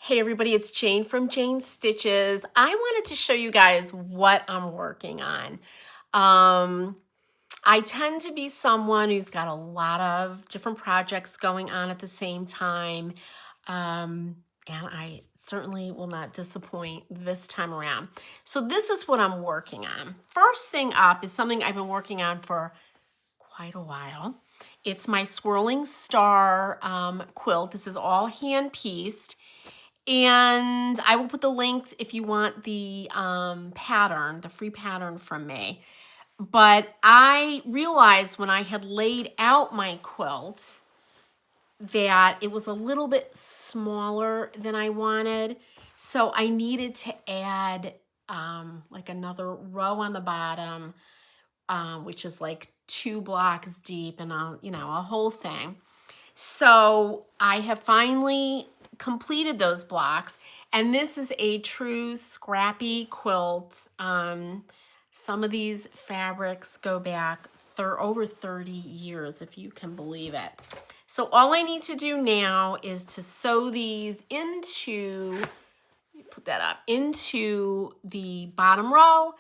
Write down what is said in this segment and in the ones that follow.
Hey everybody, it's Jane from Jane Stitches. I wanted to show you guys what I'm working on. I tend to be someone who's got a lot of different projects going on at the same time. And I certainly will not disappoint this time around. So this is what I'm working on. First thing up is something I've been working on for quite a while. It's my swirling star quilt. This is all hand pieced. And I will put the link if you want the pattern, the free pattern from me. But I realized when I had laid out my quilt that it was a little bit smaller than I wanted. So I needed to add like another row on the bottom, which is like 2 blocks deep and a whole thing. So I have finally completed those blocks, and this is a true scrappy quilt. Some of these fabrics go back over 30 years, if you can believe it. So all I need to do now is to sew these into, put that up, into the bottom row.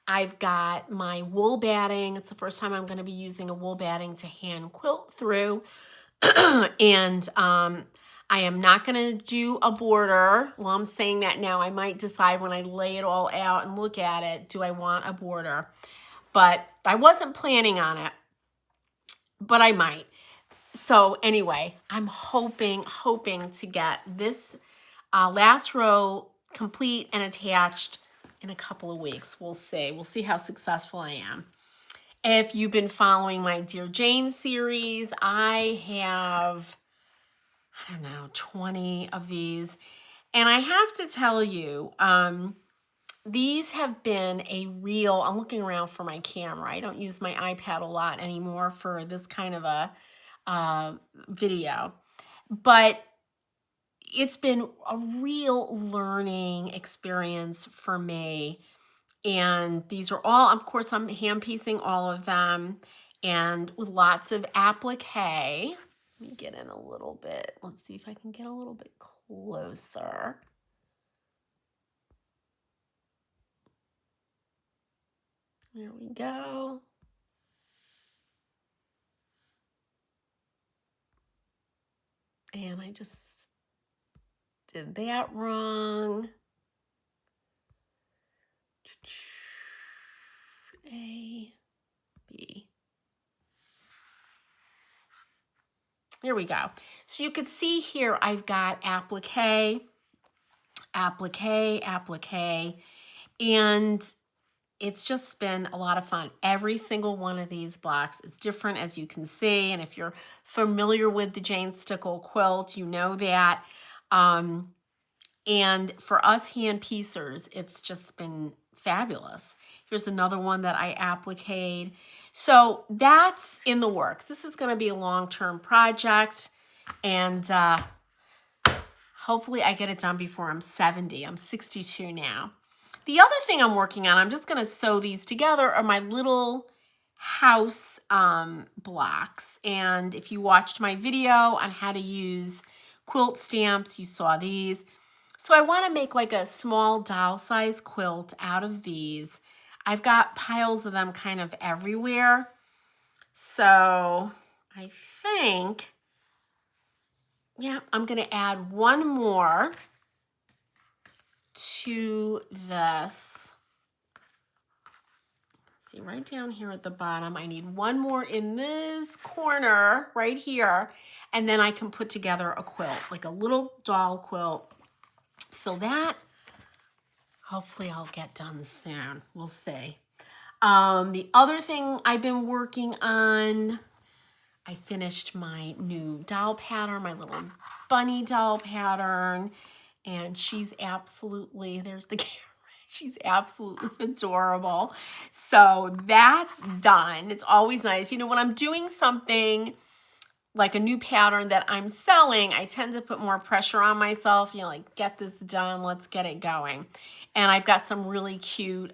I've got my wool batting. It's the first time I'm going to be using a wool batting to hand quilt through. And I am not going to do a border. Well, I'm saying that now. I might decide when I lay it all out and look at it, do I want a border? But I wasn't planning on it, but I might. So anyway, I'm hoping to get this last row complete and attached in a couple of weeks. We'll see. We'll see how successful I am. If you've been following my Dear Jane series, I have, 20 of these. And I have to tell you, these have been a real, I'm looking around for my camera. I don't use my iPad a lot anymore for this kind of a video. But it's been a real learning experience for me. And these are all, of course, I'm hand piecing all of them, and with lots of applique. Let me get in a little bit. Let's see if I can get a little bit closer. There we go. And I just did that wrong. A, B. There we go. So you could see here I've got applique, applique, applique, and it's just been a lot of fun. Every single one of these blocks is different, as you can see, and if you're familiar with the Jane Stickle quilt, you know that. And for us hand piecers, it's just been fabulous. Here's another one that I appliqued. So that's in the works. This is going to be a long-term project, and hopefully I get it done before I'm 70. I'm 62 now. The other thing I'm working on, I'm just going to sew these together, are my little house blocks. And if you watched my video on how to use quilt stamps, you saw these. So I want to make like a small doll size quilt out of these. I've got piles of them kind of everywhere. So I think, yeah, I'm going to add one more to this. See, right down here at the bottom, I need one more in this corner right here, and then I can put together a quilt, like a little doll quilt. So that, hopefully I'll get done soon. We'll see. The other thing I've been working on, I finished my new doll pattern, my little bunny doll pattern, and she's absolutely, there's the camera, she's absolutely adorable. So that's done. It's always nice. You know, when I'm doing something like a new pattern that I'm selling, I tend to put more pressure on myself, you know, like, get this done, let's get it going. And I've got some really cute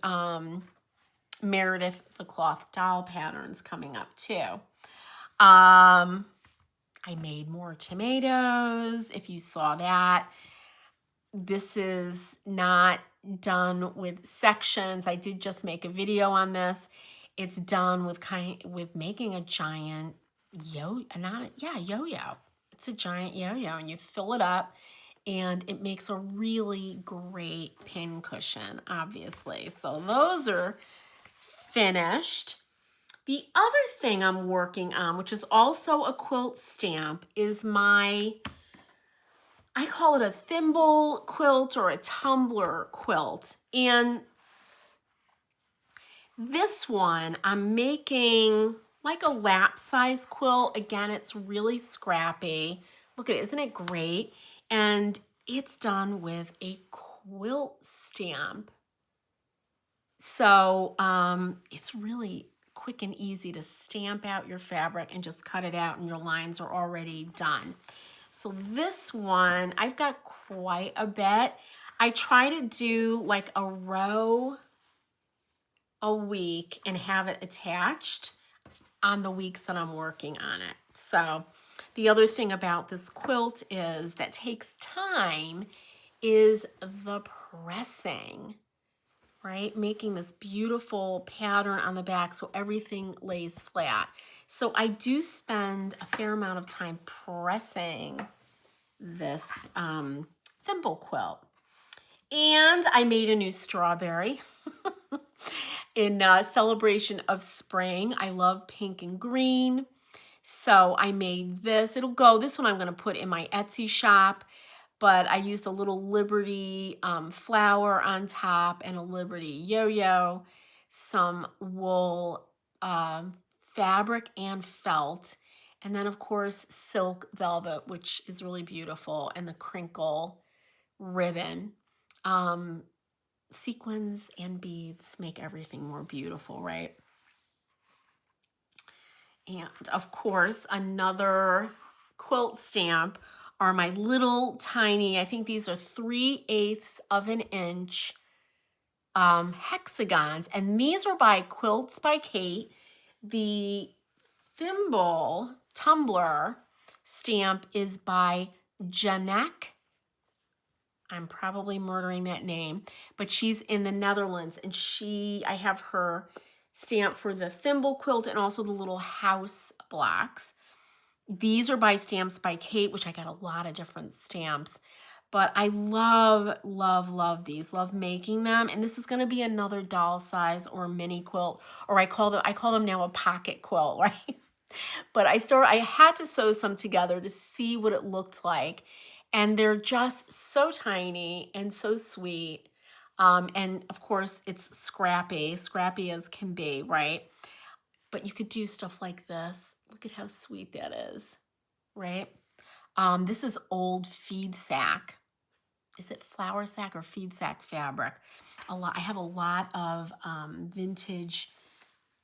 Meredith the Cloth doll patterns coming up too. I made more tomatoes, if you saw that. This is not done with sections. I did just make a video on this. It's done with making a giant yo-yo. It's a giant yo-yo, and you fill it up, and it makes a really great pin cushion, obviously. So those are finished. The other thing I'm working on, which is also a quilt stamp, is I call it a thimble quilt or a tumbler quilt. And this one, I'm making like a lap size quilt. Again, it's really scrappy. Look at it, isn't it great? And it's done with a quilt stamp. So it's really quick and easy to stamp out your fabric and just cut it out, and your lines are already done. So this one, I've got quite a bit. I try to do like a row a week and have it attached on the weeks that I'm working on it. So the other thing about this quilt is that takes time is the pressing, right? Making this beautiful pattern on the back so everything lays flat. So I do spend a fair amount of time pressing this thimble quilt. And I made a new strawberry in celebration of spring. I love pink and green. So I made this. This one I'm going to put in my Etsy shop, but I used a little Liberty flower on top and a Liberty yo-yo, some wool fabric and felt, and then of course silk velvet, which is really beautiful, and the crinkle ribbon. Sequins and beads make everything more beautiful, right? And of course, another quilt stamp are my little tiny, I think these are 3/8 of an inch hexagons. And these are by Quilts by Kate. The thimble tumbler stamp is by Janek. I'm probably murdering that name, but she's in the Netherlands, and I have her stamp for the thimble quilt and also the little house blocks. These are by Stamps by Kate, which I got a lot of different stamps, but I love, love, love these, love making them. And this is going to be another doll size or mini quilt, or I call them now a pocket quilt, right? But I had to sew some together to see what it looked like. And they're just so tiny and so sweet. And of course, it's scrappy as can be, right? But you could do stuff like this. Look at how sweet that is, right? This is old feed sack. Is it flour sack or feed sack fabric? I have a lot of vintage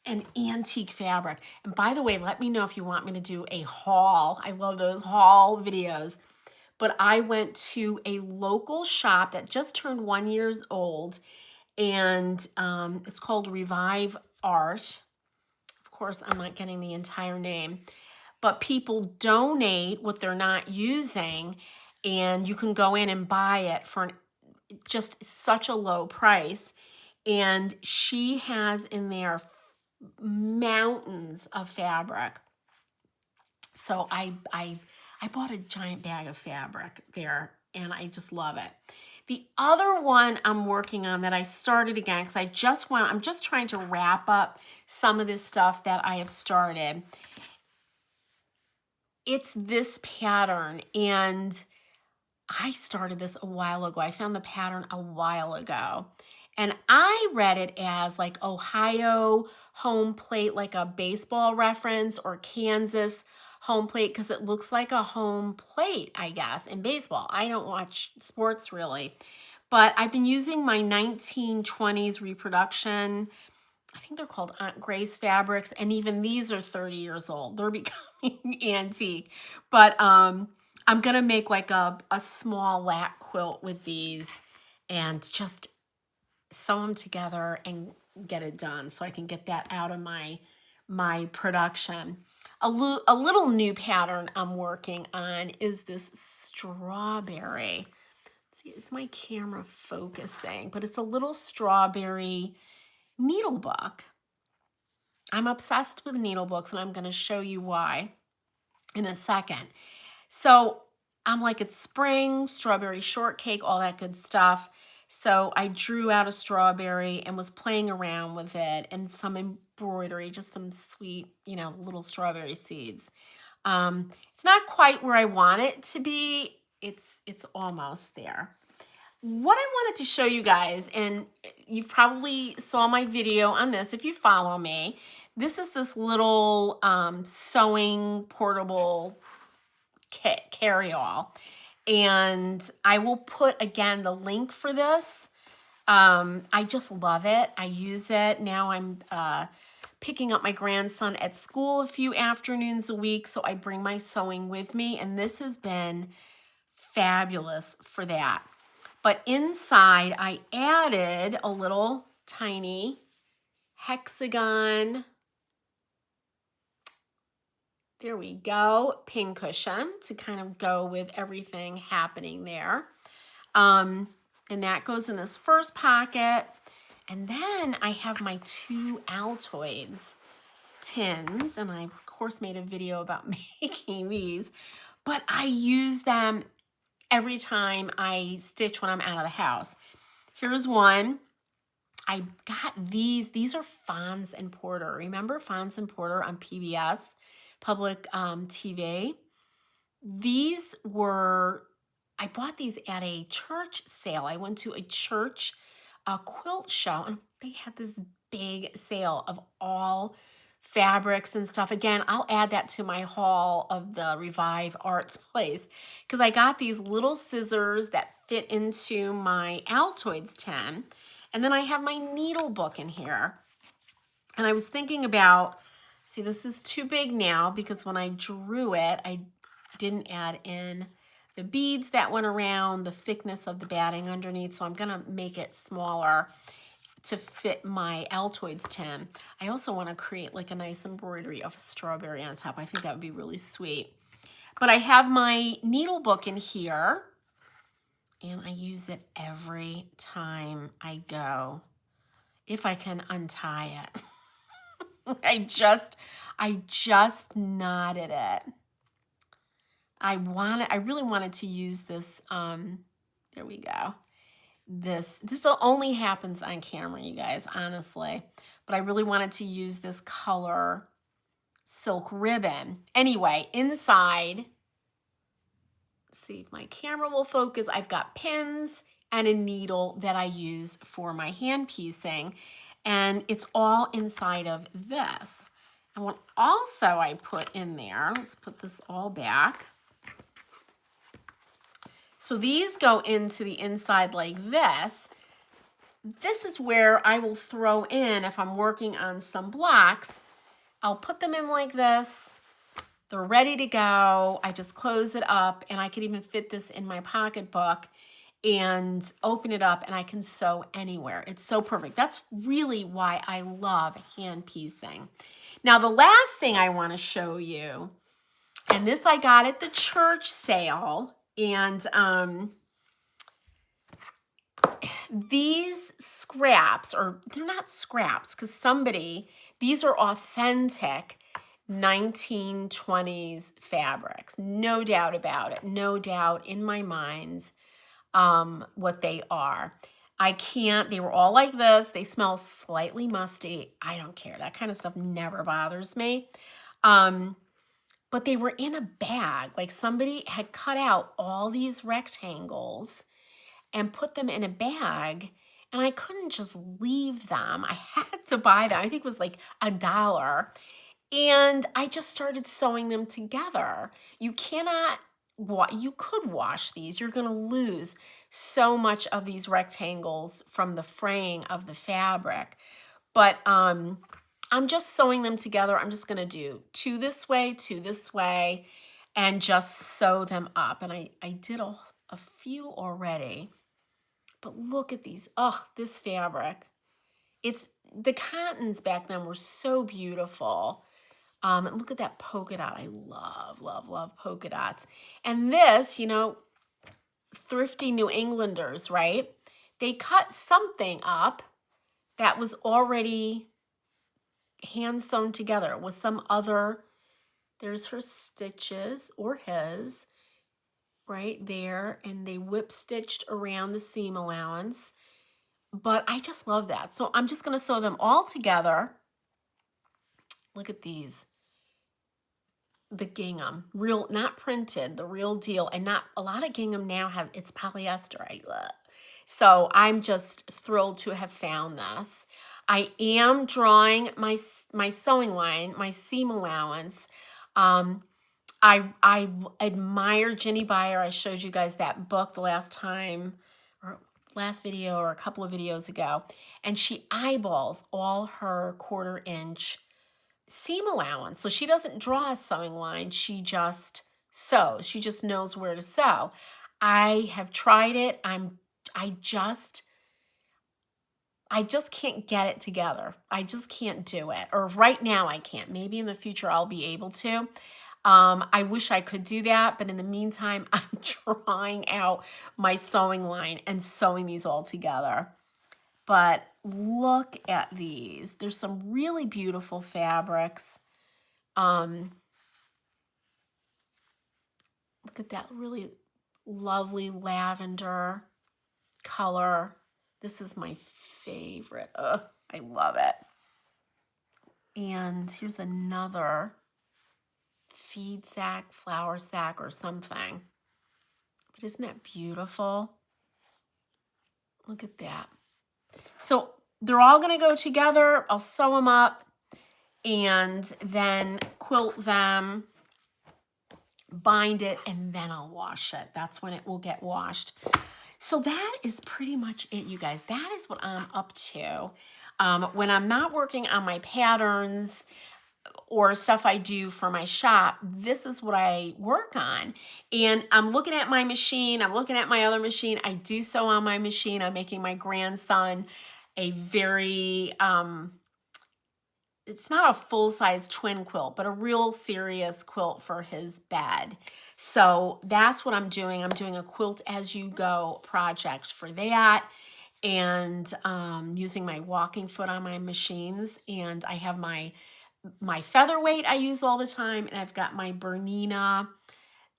and antique fabric. And by the way, let me know if you want me to do a haul. I love those haul videos. But I went to a local shop that just turned 1 year old, and it's called Revive Art. Of course, I'm not getting the entire name, but people donate what they're not using, and you can go in and buy it for just such a low price. And she has in there mountains of fabric. So I bought a giant bag of fabric there, and I just love it. The other one I'm working on that I started again, because I'm just trying to wrap up some of this stuff that I have started. It's this pattern, and I started this a while ago. I found the pattern a while ago, and I read it as like Ohio home plate, like a baseball reference, or Kansas home plate, because it looks like a home plate, I guess, in baseball. I don't watch sports really, but I've been using my 1920s reproduction. I think they're called Aunt Grace fabrics, and even these are 30 years old. They're becoming antique, but I'm gonna make like a small lap quilt with these and just sew them together and get it done so I can get that out of my production. A little new pattern I'm working on is this strawberry. Let's is my camera focusing? But it's a little strawberry needle book. I'm obsessed with needle books, and I'm going to show you why in a second. So I'm like, it's spring, strawberry shortcake, all that good stuff. So I drew out a strawberry and was playing around with it, and some embroidery, just some sweet, little strawberry seeds. It's not quite where I want it to be. It's almost there. What I wanted to show you guys, and you probably saw my video on this if you follow me. This is this little sewing portable kit carry-all, and I will put again the link for this. I just love it. I use it now. I'm picking up my grandson at school a few afternoons a week, so I bring my sewing with me, and this has been fabulous for that. But inside I added a little tiny hexagon, there we go, pincushion to kind of go with everything happening there. And that goes in this first pocket. And then I have my 2 Altoids tins, and I of course made a video about making these, but I use them every time I stitch when I'm out of the house. Here's one. I got these. These are Fons and Porter. Remember Fons and Porter on PBS, public TV? These were, I bought these at a church sale. I went to a church quilt show, and they had this big sale of all fabrics and stuff. Again, I'll add that to my haul of the Revive Arts place, because I got these little scissors that fit into my Altoids tin. And then I have my needle book in here. And I was thinking about, see, this is too big now because when I drew it, I didn't add in the beads that went around, the thickness of the batting underneath. So I'm going to make it smaller to fit my Altoids tin. I also want to create like a nice embroidery of a strawberry on top. I think that would be really sweet. But I have my needle book in here, and I use it every time I go, if I can untie it. I just knotted it. I really wanted to use this, there we go. This only happens on camera, you guys, honestly. But I really wanted to use this color silk ribbon. Anyway, inside, see if my camera will focus, I've got pins and a needle that I use for my hand piecing. And it's all inside of this. And what also I put in there, let's put this all back. So these go into the inside like this. This is where I will throw in, if I'm working on some blocks, I'll put them in like this. They're ready to go. I just close it up, and I could even fit this in my pocketbook and open it up, and I can sew anywhere. It's so perfect. That's really why I love hand piecing. Now, the last thing I want to show you, and this I got at the church sale, and these scraps, or they're not scraps because these are authentic 1920s fabrics. No doubt about it. No doubt in my mind what they are. They were all like this. They smell slightly musty. I don't care. That kind of stuff never bothers me. But they were in a bag. Like somebody had cut out all these rectangles and put them in a bag, and I couldn't just leave them. I had to buy them. I think it was like $1. And I just started sewing them together. You could wash these. You're going to lose so much of these rectangles from the fraying of the fabric. But I'm just sewing them together. I'm just going to do 2 this way, and just sew them up. And I did a few already. But look at these. Oh, this fabric. The cottons back then were so beautiful. And look at that polka dot. I love, love, love polka dots. And this, thrifty New Englanders, right? They cut something up that was already hand sewn together with some other, there's her stitches or his right there, and they whip stitched around the seam allowance. But I just love that. So I'm just going to sew them all together. Look at these. The gingham, real, not printed, the real deal. And not a lot of gingham now has, it's polyester. So I'm just thrilled to have found this. I am drawing my sewing line, my seam allowance. I admire Ginny Beyer. I showed you guys that book the last time, or last video, or a couple of videos ago, and she eyeballs all her 1/4 inch seam allowance. So she doesn't draw a sewing line, she just sews. She just knows where to sew. I have tried it. I just can't get it together. I just can't do it. Or right now I can't. Maybe in the future I'll be able to. I wish I could do that, but in the meantime, I'm trying out my sewing line and sewing these all together. But look at these. There's some really beautiful fabrics. Look at that really lovely lavender color. This is my favorite. Ugh, I love it. And here's another feed sack, flour sack, or something. But isn't that beautiful? Look at that. So they're all going to go together. I'll sew them up and then quilt them, bind it, and then I'll wash it. That's when it will get washed. So that is pretty much it, you guys. That is what I'm up to. When I'm not working on my patterns or stuff I do for my shop, this is what I work on. And I'm looking at my machine. I'm looking at my other machine. I do sew on my machine. I'm making my grandson a very, it's not a full-size twin quilt, but a real serious quilt for his bed. So that's what I'm doing. I'm doing a quilt as you go project for that, and using my walking foot on my machines. And I have my featherweight I use all the time, and I've got my Bernina,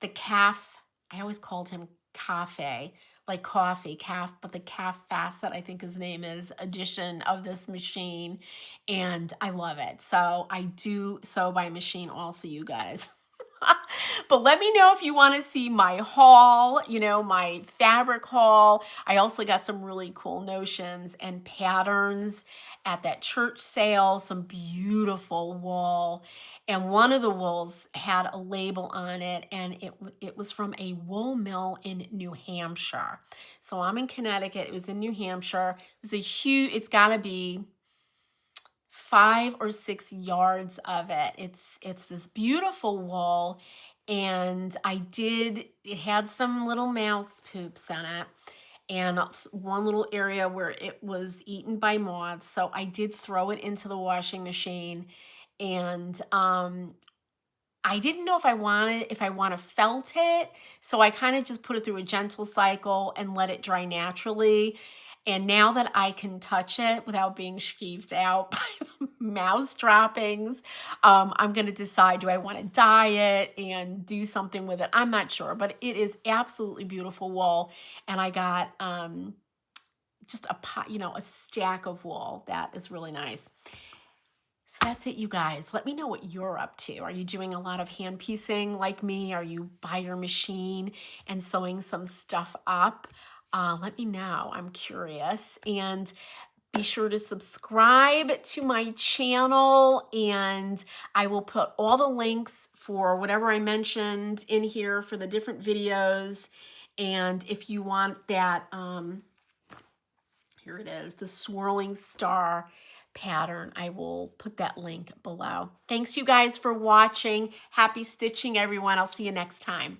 the calf. I always called him Cafe, like coffee, calf, but the calf facet, I think his name is, edition of this machine, and I love it. So I do sew by machine also, you guys. But let me know if you want to see my haul, you know, my fabric haul. I also got some really cool notions and patterns at that church sale, some beautiful wool. And one of the wools had a label on it, and it was from a wool mill in New Hampshire. So I'm in Connecticut. It was in New Hampshire. It was a huge, it's got to be 5 or 6 yards of it. It's this beautiful wool, and it had some little mouse poops in it, and one little area where it was eaten by moths. So I did throw it into the washing machine, and I didn't know if I want to felt it, so I kind of just put it through a gentle cycle and let it dry naturally. And now that I can touch it without being skeeved out by mouse droppings, I'm going to decide, do I want to dye it and do something with it? I'm not sure, but it is absolutely beautiful wool. And I got just a stack of wool that is really nice. So that's it, you guys. Let me know what you're up to. Are you doing a lot of hand piecing like me? Are you by your machine and sewing some stuff up? Let me know. I'm curious. And be sure to subscribe to my channel, and I will put all the links for whatever I mentioned in here for the different videos. And if you want that, here it is, the swirling star pattern, I will put that link below. Thanks, you guys, for watching. Happy stitching, everyone. I'll see you next time.